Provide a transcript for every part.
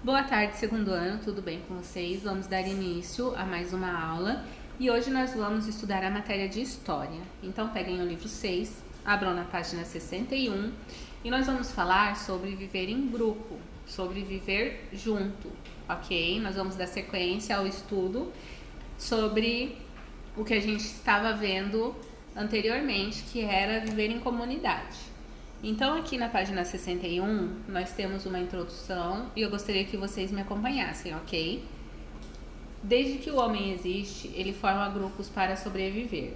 Boa tarde, segundo ano, tudo bem com vocês? Vamos dar início a mais uma aula e hoje nós vamos estudar a matéria de História. Então peguem o livro 6, abram na página 61 e nós vamos falar sobre viver em grupo, sobre viver junto, ok? Nós vamos dar sequência ao estudo sobre o que a gente estava vendo anteriormente, que era viver em comunidade. Então aqui na página 61 nós temos uma introdução e eu gostaria que vocês me acompanhassem, ok? Desde que o homem existe, ele forma grupos para sobreviver.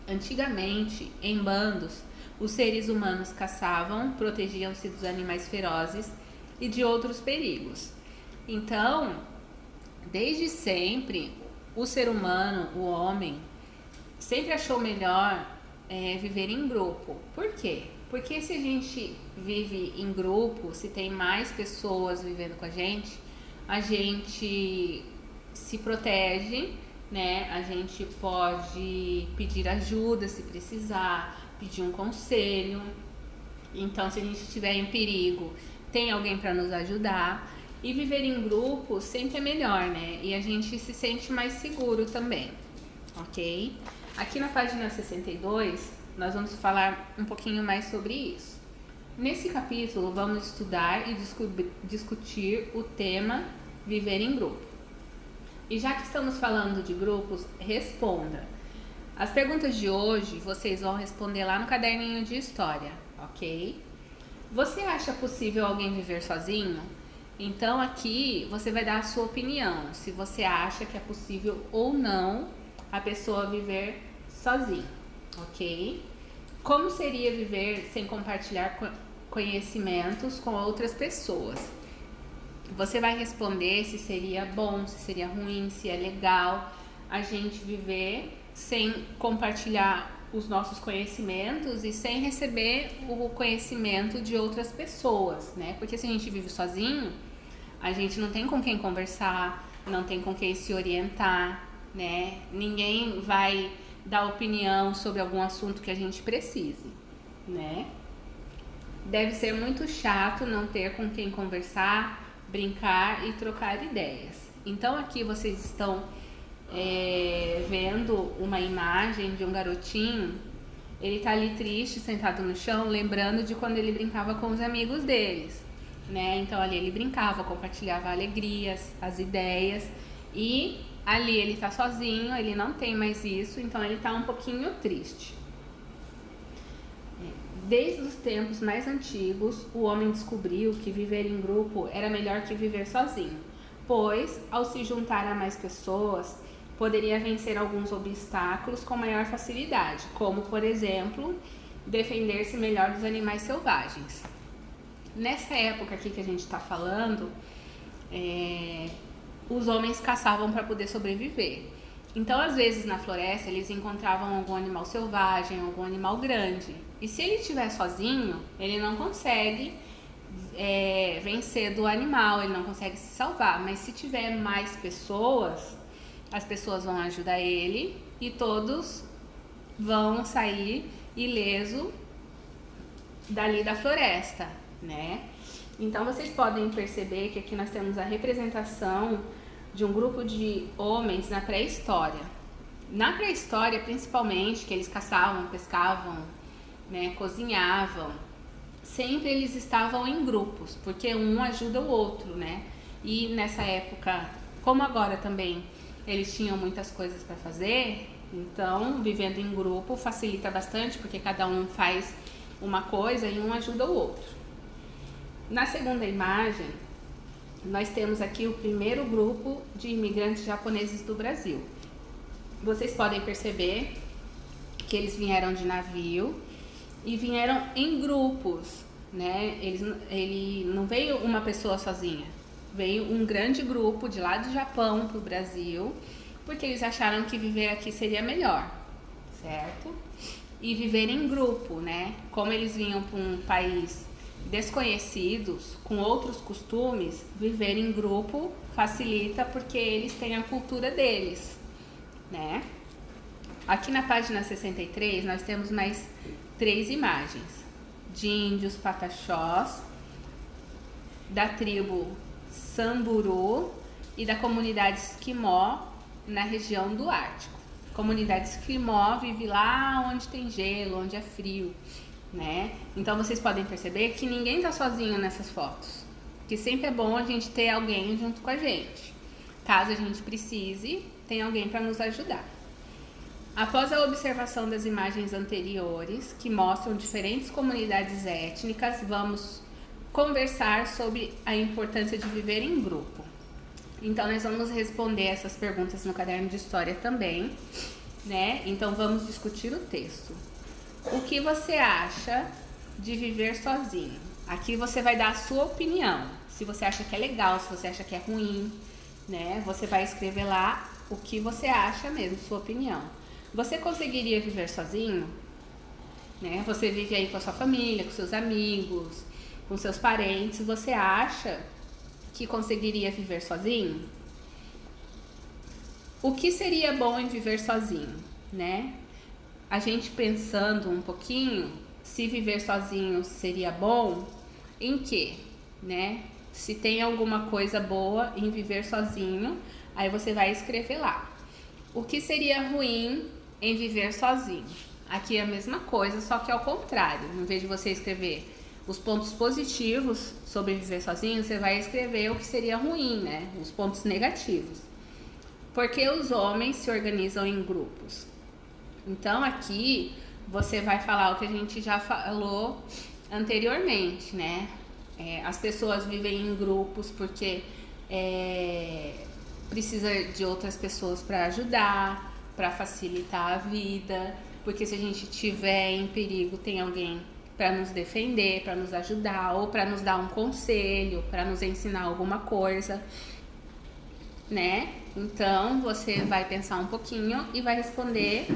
Antigamente, em bandos, os seres humanos caçavam, protegiam-se dos animais ferozes e de outros perigos. Então, desde sempre, o ser humano, o homem, sempre achou melhor viver em grupo. Por quê? Porque se a gente vive em grupo, se tem mais pessoas vivendo com a gente se protege, né? A gente pode pedir ajuda se precisar, pedir um conselho. Então, se a gente estiver em perigo, tem alguém para nos ajudar. E viver em grupo sempre é melhor, né? E a gente se sente mais seguro também, ok? Aqui na página 62, nós vamos falar um pouquinho mais sobre isso. Nesse capítulo, vamos estudar e discutir o tema viver em grupo. E já que estamos falando de grupos, responda. As perguntas de hoje, vocês vão responder lá no caderninho de história, ok? Você acha possível alguém viver sozinho? Então aqui você vai dar a sua opinião, se você acha que é possível ou não a pessoa viver sozinha, ok? Como seria viver sem compartilhar conhecimentos com outras pessoas? Você vai responder se seria bom, se seria ruim, se é legal a gente viver sem compartilhar os nossos conhecimentos e sem receber o conhecimento de outras pessoas, né? Porque se a gente vive sozinho, a gente não tem com quem conversar, não tem com quem se orientar, né? Ninguém vai dar opinião sobre algum assunto que a gente precise, né? Deve ser muito chato não ter com quem conversar, brincar e trocar ideias. Então aqui vocês estão vendo uma imagem de um garotinho. Ele tá ali triste, sentado no chão, lembrando de quando ele brincava com os amigos deles, né? Então ali ele brincava, compartilhava alegrias, as ideias, e ali ele tá sozinho, ele não tem mais isso, então ele tá um pouquinho triste. Desde os tempos mais antigos, o homem descobriu que viver em grupo era melhor que viver sozinho, pois, ao se juntar a mais pessoas, poderia vencer alguns obstáculos com maior facilidade, como, por exemplo, defender-se melhor dos animais selvagens. Nessa época aqui que a gente está falando, os homens caçavam para poder sobreviver. Então, às vezes, na floresta, eles encontravam algum animal selvagem, algum animal grande. E se ele estiver sozinho, ele não consegue vencer do animal, ele não consegue se salvar. Mas se tiver mais pessoas, as pessoas vão ajudar ele e todos vão sair ileso dali da floresta, né? Então vocês podem perceber que aqui nós temos a representação de um grupo de homens na pré-história. Na pré-história, principalmente, que eles caçavam, pescavam, né, cozinhavam, sempre eles estavam em grupos, porque um ajuda o outro, né? E nessa época, como agora também, eles tinham muitas coisas para fazer, então vivendo em grupo facilita bastante, porque cada um faz uma coisa e um ajuda o outro. Na segunda imagem, nós temos aqui o primeiro grupo de imigrantes japoneses do Brasil. Vocês podem perceber que eles vieram de navio e vieram em grupos, né? Ele não veio uma pessoa sozinha, veio um grande grupo de lá do Japão para o Brasil, porque eles acharam que viver aqui seria melhor, certo? E viver em grupo, né? Como eles vinham para um país desconhecidos, com outros costumes, viver em grupo facilita porque eles têm a cultura deles, né? Aqui na página 63 nós temos mais 3 imagens de índios pataxós da tribo Samburu e da comunidade Esquimó na região do Ártico. Comunidade Esquimó vive lá onde tem gelo, onde é frio, né? Então vocês podem perceber que ninguém tá sozinho nessas fotos, que sempre é bom a gente ter alguém junto com a gente. Caso a gente precise, tem alguém para nos ajudar. Após a observação das imagens anteriores, que mostram diferentes comunidades étnicas, vamos conversar sobre a importância de viver em grupo. Então, nós vamos responder essas perguntas no caderno de história também, né? Então, vamos discutir o texto. O que você acha de viver sozinho? Aqui você vai dar a sua opinião. Se você acha que é legal, se você acha que é ruim, né? Você vai escrever lá o que você acha mesmo, sua opinião. Você conseguiria viver sozinho? Né? Você vive aí com a sua família, com seus amigos, com seus parentes. Você acha que conseguiria viver sozinho? O que seria bom em viver sozinho, né? A gente pensando um pouquinho, se viver sozinho seria bom, em quê, né? Se tem alguma coisa boa em viver sozinho, aí você vai escrever lá. O que seria ruim em viver sozinho? Aqui é a mesma coisa, só que ao contrário. Em vez de você escrever os pontos positivos sobre viver sozinho, você vai escrever o que seria ruim, né? Os pontos negativos. Porque os homens se organizam em grupos. Então aqui você vai falar o que a gente já falou anteriormente, né? As pessoas vivem em grupos porque precisa de outras pessoas para ajudar, para facilitar a vida, porque se a gente estiver em perigo, tem alguém para nos defender, para nos ajudar, ou para nos dar um conselho, para nos ensinar alguma coisa, né? Então, você vai pensar um pouquinho e vai responder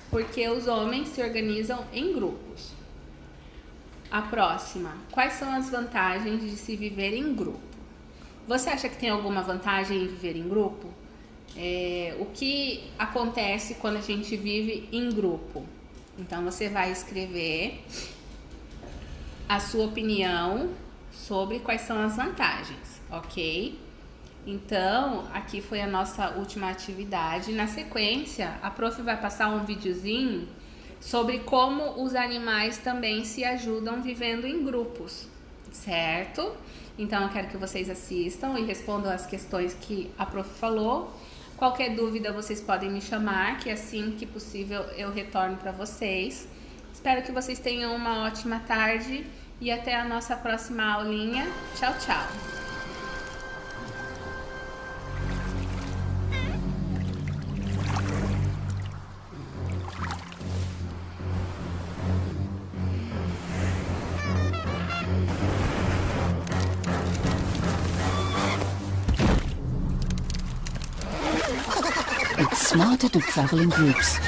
porque os homens se organizam em grupos. A próxima, quais são as vantagens de se viver em grupo? Você acha que tem alguma vantagem em viver em grupo? O que acontece quando a gente vive em grupo? Então, você vai escrever a sua opinião sobre quais são as vantagens, ok? Então, aqui foi a nossa última atividade. Na sequência, a prof vai passar um videozinho sobre como os animais também se ajudam vivendo em grupos, certo? Então, eu quero que vocês assistam e respondam as questões que a prof falou. Qualquer dúvida, vocês podem me chamar, que assim que possível eu retorno para vocês. Espero que vocês tenham uma ótima tarde e até a nossa próxima aulinha. Tchau, tchau! It's smarter to travel in groups.